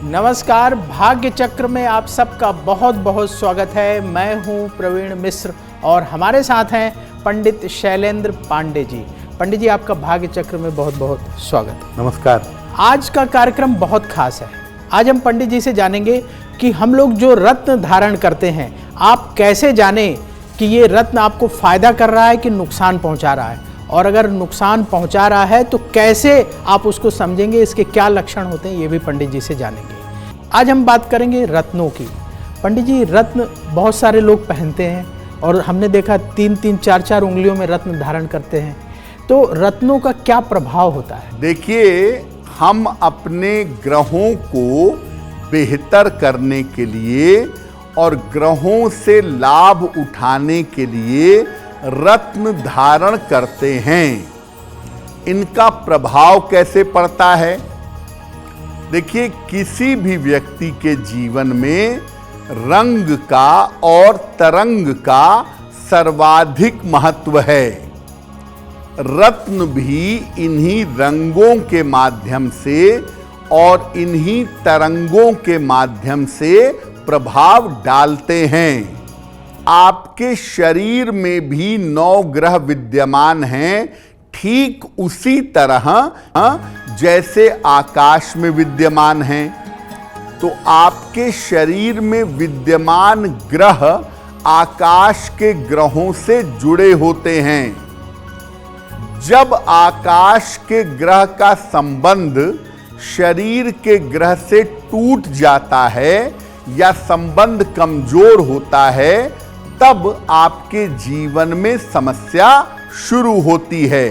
नमस्कार, भाग्य चक्र में आप सबका बहुत बहुत स्वागत है। मैं हूं प्रवीण मिश्र और हमारे साथ हैं पंडित शैलेंद्र पांडे जी। पंडित जी, आपका भाग्य चक्र में बहुत बहुत स्वागत है। नमस्कार। आज का कार्यक्रम बहुत खास है। आज हम पंडित जी से जानेंगे कि हम लोग जो रत्न धारण करते हैं, आप कैसे जाने कि ये रत्न आपको फायदा कर रहा है कि नुकसान पहुंचा रहा है, और अगर नुकसान पहुंचा रहा है तो कैसे आप उसको समझेंगे, इसके क्या लक्षण होते हैं, ये भी पंडित जी से जानेंगे। आज हम बात करेंगे रत्नों की। पंडित जी, रत्न बहुत सारे लोग पहनते हैं और हमने देखा 3-3, 4-4 उंगलियों में रत्न धारण करते हैं, तो रत्नों का क्या प्रभाव होता है? देखिए, हम अपने ग्रहों को बेहतर करने के लिए और ग्रहों से लाभ उठाने के लिए रत्न धारण करते हैं। इनका प्रभाव कैसे पड़ता है? देखिए, किसी भी व्यक्ति के जीवन में रंग का और तरंग का सर्वाधिक महत्व है। रत्न भी इन्हीं रंगों के माध्यम से और इन्हीं तरंगों के माध्यम से प्रभाव डालते हैं। आपके शरीर में भी 9 ग्रह विद्यमान हैं, ठीक उसी तरह जैसे आकाश में विद्यमान हैं। तो आपके शरीर में विद्यमान ग्रह आकाश के ग्रहों से जुड़े होते हैं। जब आकाश के ग्रह का संबंध शरीर के ग्रह से टूट जाता है या संबंध कमजोर होता है, तब आपके जीवन में समस्या शुरू होती है।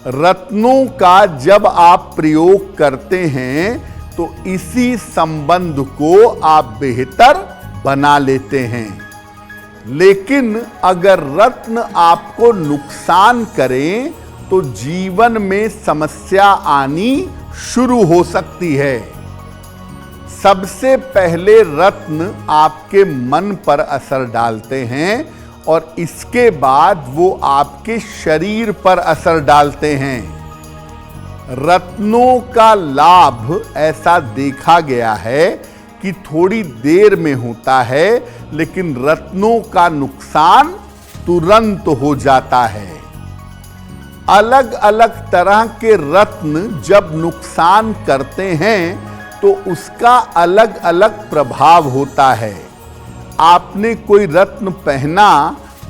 रत्नों का जब आप प्रयोग करते हैं तो इसी संबंध को आप बेहतर बना लेते हैं। लेकिन अगर रत्न आपको नुकसान करें तो जीवन में समस्या आनी शुरू हो सकती है। सबसे पहले रत्न आपके मन पर असर डालते हैं और इसके बाद वो आपके शरीर पर असर डालते हैं। रत्नों का लाभ ऐसा देखा गया है कि थोड़ी देर में होता है, लेकिन रत्नों का नुकसान तुरंत हो जाता है। अलग अलग तरह के रत्न जब नुकसान करते हैं तो उसका अलग अलग प्रभाव होता है। आपने कोई रत्न पहना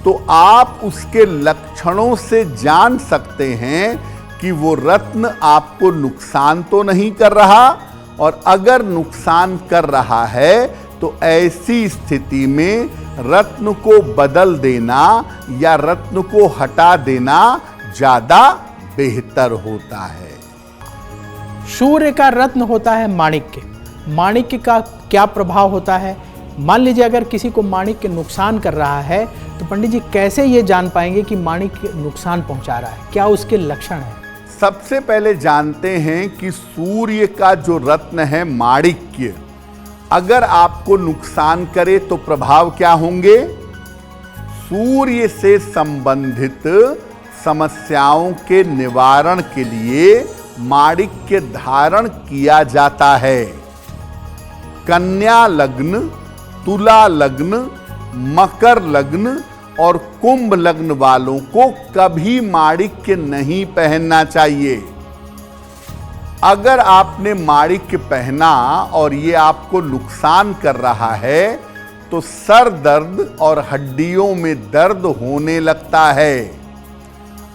तो आप उसके लक्षणों से जान सकते हैं कि वो रत्न आपको नुकसान तो नहीं कर रहा, और अगर नुकसान कर रहा है तो ऐसी स्थिति में रत्न को बदल देना या रत्न को हटा देना ज्यादा बेहतर होता है। सूर्य का रत्न होता है माणिक्य। माणिक्य का क्या प्रभाव होता है? मान लीजिए अगर किसी को माणिक्य नुकसान कर रहा है तो पंडित जी कैसे ये जान पाएंगे कि माणिक्य नुकसान पहुंचा रहा है? क्या उसके लक्षण हैं? सबसे पहले जानते हैं कि सूर्य का जो रत्न है माणिक्य, अगर आपको नुकसान करे तो प्रभाव क्या होंगे? सूर्य से संबंधित समस्याओं के निवारण के लिए माणिक्य धारण किया जाता है। कन्या लग्न, तुला लग्न, मकर लग्न और कुंभ लग्न वालों को कभी माणिक्य नहीं पहनना चाहिए। अगर आपने माणिक्य पहना और ये आपको नुकसान कर रहा है तो सर दर्द और हड्डियों में दर्द होने लगता है।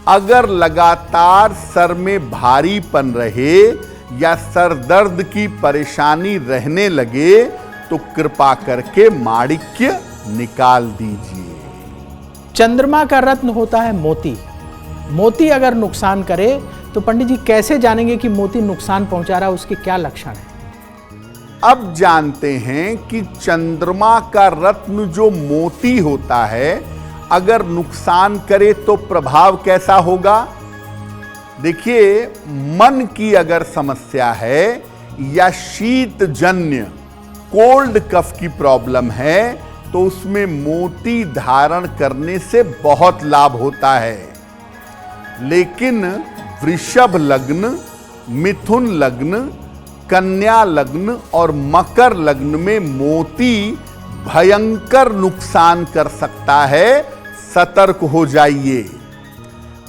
अगर लगातार सर में भारीपन रहे या सर दर्द की परेशानी रहने लगे तो कृपा करके माणिक्य निकाल दीजिए। चंद्रमा का रत्न होता है मोती। मोती अगर नुकसान करे तो पंडित जी कैसे जानेंगे कि मोती नुकसान पहुंचा रहा है, उसके क्या लक्षण है? अब जानते हैं कि चंद्रमा का रत्न जो मोती होता है, अगर नुकसान करे तो प्रभाव कैसा होगा? देखिए, मन की अगर समस्या है या शीतजन्य कोल्ड कफ की प्रॉब्लम है तो उसमें मोती धारण करने से बहुत लाभ होता है। लेकिन वृषभ लग्न, मिथुन लग्न, कन्या लग्न और मकर लग्न में मोती भयंकर नुकसान कर सकता है, सतर्क हो जाइए।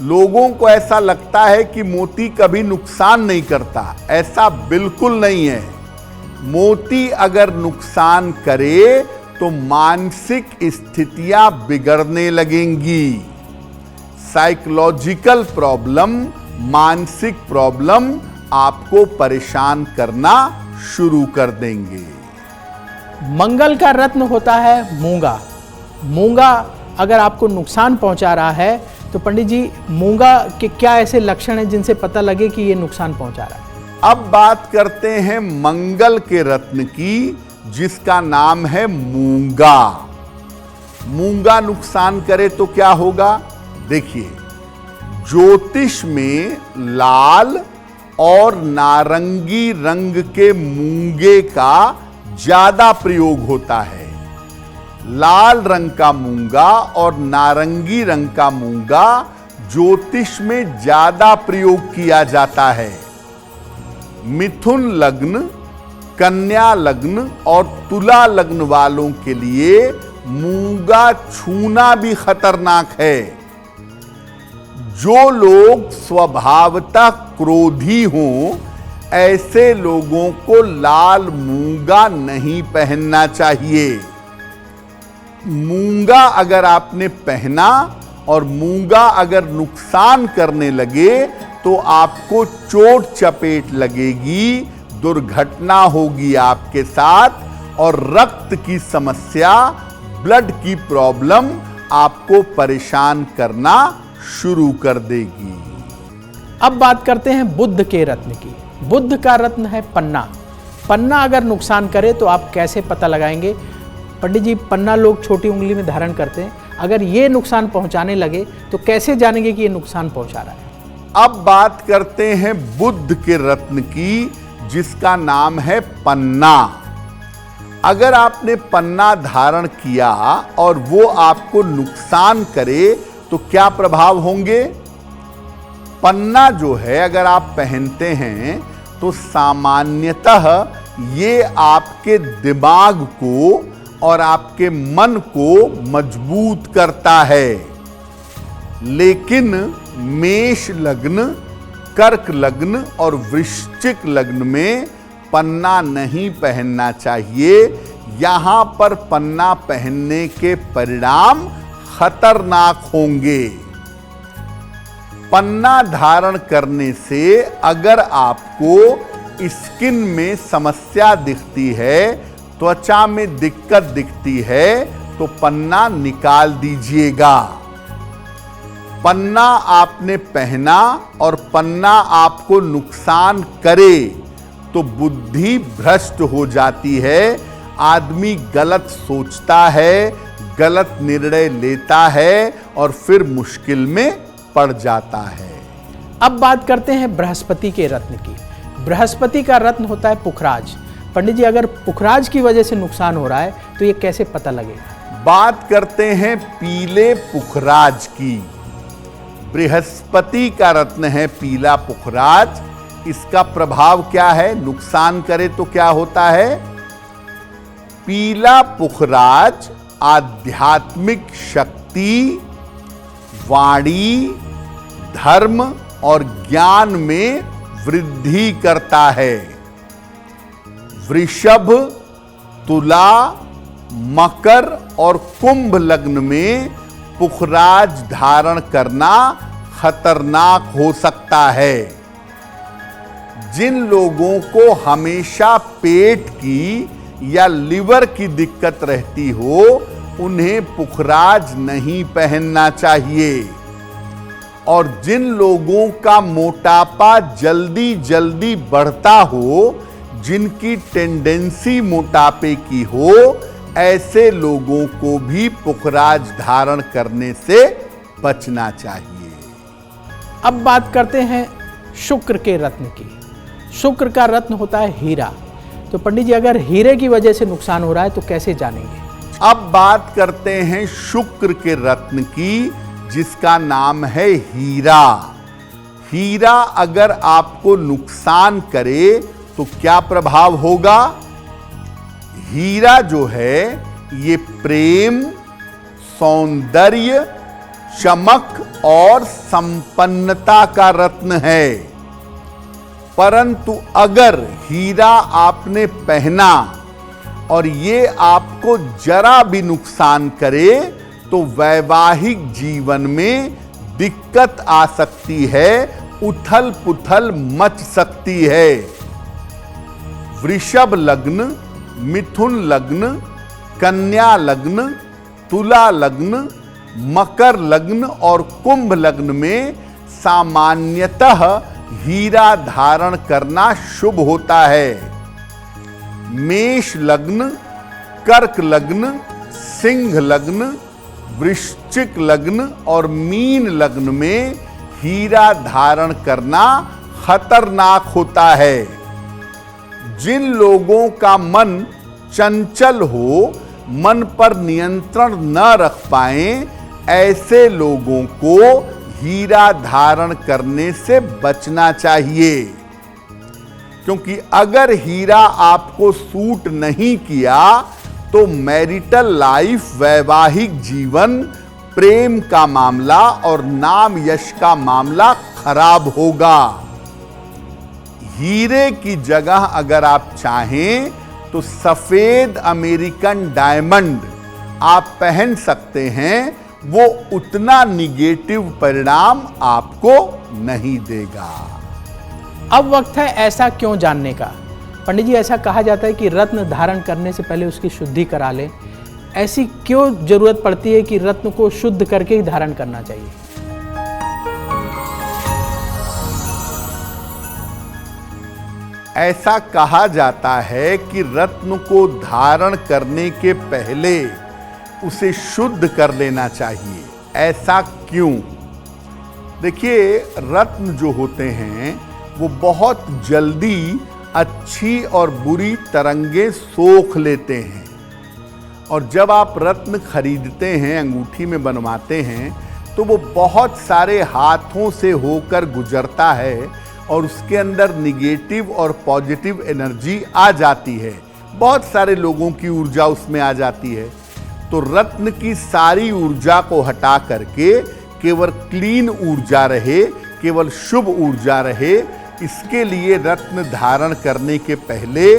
लोगों को ऐसा लगता है कि मोती कभी नुकसान नहीं करता, ऐसा बिल्कुल नहीं है। मोती अगर नुकसान करे तो मानसिक स्थितियां बिगड़ने लगेंगी। साइकोलॉजिकल प्रॉब्लम, मानसिक प्रॉब्लम आपको परेशान करना शुरू कर देंगे। मंगल का रत्न होता है मूंगा। मूंगा अगर आपको नुकसान पहुंचा रहा है तो पंडित जी मूंगा के क्या ऐसे लक्षण हैं जिनसे पता लगे कि ये नुकसान पहुंचा रहा है? अब बात करते हैं मंगल के रत्न की, जिसका नाम है मूंगा। मूंगा नुकसान करे तो क्या होगा? देखिए, ज्योतिष में लाल और नारंगी रंग के मूंगे का ज्यादा प्रयोग होता है। लाल रंग का मूंगा और नारंगी रंग का मूंगा ज्योतिष में ज्यादा प्रयोग किया जाता है। मिथुन लग्न, कन्या लग्न और तुला लग्न वालों के लिए मूंगा छूना भी खतरनाक है। जो लोग स्वभावतः क्रोधी हों, ऐसे लोगों को लाल मूंगा नहीं पहनना चाहिए। मूंगा अगर आपने पहना और मूंगा अगर नुकसान करने लगे तो आपको चोट चपेट लगेगी, दुर्घटना होगी आपके साथ और रक्त की समस्या, ब्लड की प्रॉब्लम आपको परेशान करना शुरू कर देगी। अब बात करते हैं बुध के रत्न की। बुध का रत्न है पन्ना। पन्ना अगर नुकसान करे तो आप कैसे पता लगाएंगे? पंडित जी, पन्ना लोग छोटी उंगली में धारण करते हैं, अगर ये नुकसान पहुंचाने लगे तो कैसे जानेंगे कि ये नुकसान पहुंचा रहा है? अब बात करते हैं बुध के रत्न की, जिसका नाम है पन्ना। अगर आपने पन्ना धारण किया और वो आपको नुकसान करे तो क्या प्रभाव होंगे? पन्ना जो है अगर आप पहनते हैं तो सामान्यतः ये आपके दिमाग को और आपके मन को मजबूत करता है। लेकिन मेष लग्न, कर्क लग्न और वृश्चिक लग्न में पन्ना नहीं पहनना चाहिए। यहां पर पन्ना पहनने के परिणाम खतरनाक होंगे। पन्ना धारण करने से अगर आपको स्किन में समस्या दिखती है, त्वचा में दिक्कत दिखती है, तो पन्ना निकाल दीजिएगा। पन्ना आपने पहना और पन्ना आपको नुकसान करे तो बुद्धि भ्रष्ट हो जाती है। आदमी गलत सोचता है, गलत निर्णय लेता है और फिर मुश्किल में पड़ जाता है। अब बात करते हैं बृहस्पति के रत्न की। बृहस्पति का रत्न होता है पुखराज। पंडित जी, अगर पुखराज की वजह से नुकसान हो रहा है तो ये कैसे पता लगेगा? बात करते हैं पीले पुखराज की। बृहस्पति का रत्न है पीला पुखराज। इसका प्रभाव क्या है? नुकसान करे तो क्या होता है? पीला पुखराज आध्यात्मिक शक्ति, वाणी, धर्म और ज्ञान में वृद्धि करता है। वृषभ, तुला, मकर और कुंभ लग्न में पुखराज धारण करना खतरनाक हो सकता है। जिन लोगों को हमेशा पेट की या लिवर की दिक्कत रहती हो, उन्हें पुखराज नहीं पहनना चाहिए। और जिन लोगों का मोटापा जल्दी जल्दी बढ़ता हो, जिनकी टेंडेंसी मोटापे की हो, ऐसे लोगों को भी पुखराज धारण करने से बचना चाहिए। अब बात करते हैं शुक्र के रत्न की। शुक्र का रत्न होता है हीरा। तो पंडित जी, अगर हीरे की वजह से नुकसान हो रहा है तो कैसे जानेंगे? अब बात करते हैं शुक्र के रत्न की, जिसका नाम है हीरा। हीरा अगर आपको नुकसान करे तो क्या प्रभाव होगा? हीरा जो है ये प्रेम, सौंदर्य, चमक और संपन्नता का रत्न है। परंतु अगर हीरा आपने पहना और ये आपको जरा भी नुकसान करे तो वैवाहिक जीवन में दिक्कत आ सकती है, उथल पुथल मच सकती है। वृषभ लग्न, मिथुन लग्न, कन्या लग्न, तुला लग्न, मकर लग्न और कुंभ लग्न में सामान्यतः हीरा धारण करना शुभ होता है। मेष लग्न, कर्क लग्न, सिंह लग्न, वृश्चिक लग्न और मीन लग्न में हीरा धारण करना खतरनाक होता है। जिन लोगों का मन चंचल हो, मन पर नियंत्रण न रख पाए, ऐसे लोगों को हीरा धारण करने से बचना चाहिए। क्योंकि अगर हीरा आपको सूट नहीं किया तो मैरिटल लाइफ, वैवाहिक जीवन, प्रेम का मामला और नाम यश का मामला खराब होगा। हीरे की जगह अगर आप चाहें तो सफेद अमेरिकन डायमंड आप पहन सकते हैं, वो उतना निगेटिव परिणाम आपको नहीं देगा। अब वक्त है ऐसा क्यों जानने का। पंडित जी, ऐसा कहा जाता है कि रत्न धारण करने से पहले उसकी शुद्धि करा लें। ऐसी क्यों जरूरत पड़ती है कि रत्न को शुद्ध करके ही धारण करना चाहिए? ऐसा कहा जाता है कि रत्न को धारण करने के पहले उसे शुद्ध कर लेना चाहिए। ऐसा क्यों? देखिए, रत्न जो होते हैं वो बहुत जल्दी अच्छी और बुरी तरंगें सोख लेते हैं। और जब आप रत्न खरीदते हैं, अंगूठी में बनवाते हैं, तो वो बहुत सारे हाथों से होकर गुजरता है और उसके अंदर निगेटिव और पॉजिटिव एनर्जी आ जाती है। बहुत सारे लोगों की ऊर्जा उसमें आ जाती है। तो रत्न की सारी ऊर्जा को हटा करके केवल क्लीन ऊर्जा रहे, केवल शुभ ऊर्जा रहे, इसके लिए रत्न धारण करने के पहले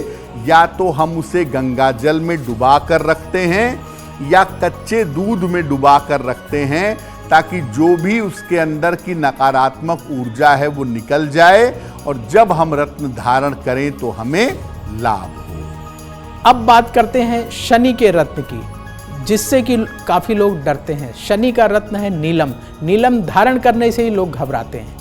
या तो हम उसे गंगा जल में डुबा कर रखते हैं या कच्चे दूध में डुबा कर रखते हैं, ताकि जो भी उसके अंदर की नकारात्मक ऊर्जा है वो निकल जाए और जब हम रत्न धारण करें तो हमें लाभ हो। अब बात करते हैं शनि के रत्न की, जिससे कि काफ़ी लोग डरते हैं। शनि का रत्न है नीलम। नीलम धारण करने से ही लोग घबराते हैं।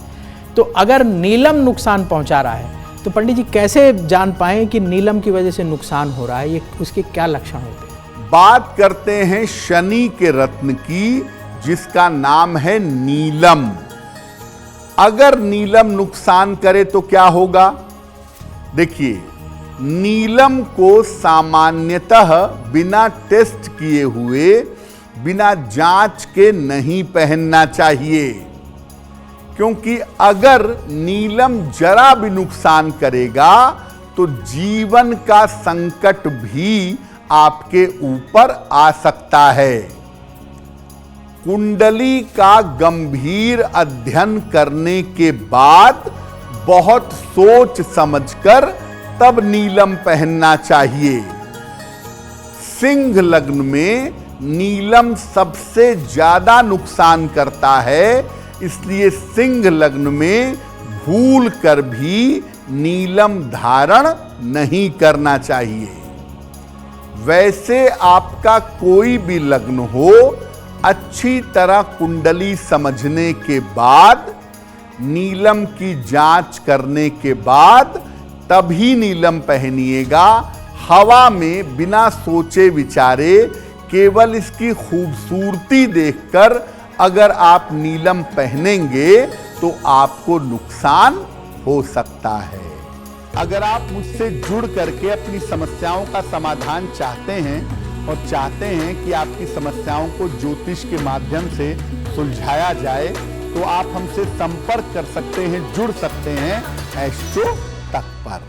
तो अगर नीलम नुकसान पहुंचा रहा है तो पंडित जी कैसे जान पाएं कि नीलम की वजह से नुकसान हो रहा है? ये उसके क्या लक्षण होते हैं? बात करते हैं शनि के रत्न की, जिसका नाम है नीलम। अगर नीलम नुकसान करे तो क्या होगा? देखिए, नीलम को सामान्यतः बिना टेस्ट किए हुए, बिना जांच के नहीं पहनना चाहिए। क्योंकि अगर नीलम जरा भी नुकसान करेगा तो जीवन का संकट भी आपके ऊपर आ सकता है। कुंडली का गंभीर अध्ययन करने के बाद बहुत सोच समझकर तब नीलम पहनना चाहिए। सिंह लग्न में नीलम सबसे ज्यादा नुकसान करता है, इसलिए सिंह लग्न में भूल कर भी नीलम धारण नहीं करना चाहिए। वैसे आपका कोई भी लग्न हो, अच्छी तरह कुंडली समझने के बाद, नीलम की जांच करने के बाद तभी नीलम पहनिएगा। हवा में बिना सोचे विचारे, केवल इसकी खूबसूरती देखकर अगर आप नीलम पहनेंगे तो आपको नुकसान हो सकता है। अगर आप मुझसे जुड़ करके अपनी समस्याओं का समाधान चाहते हैं और चाहते हैं कि आपकी समस्याओं को ज्योतिष के माध्यम से सुलझाया जाए, तो आप हमसे संपर्क कर सकते हैं, जुड़ सकते हैं एस्ट्रो तक पर।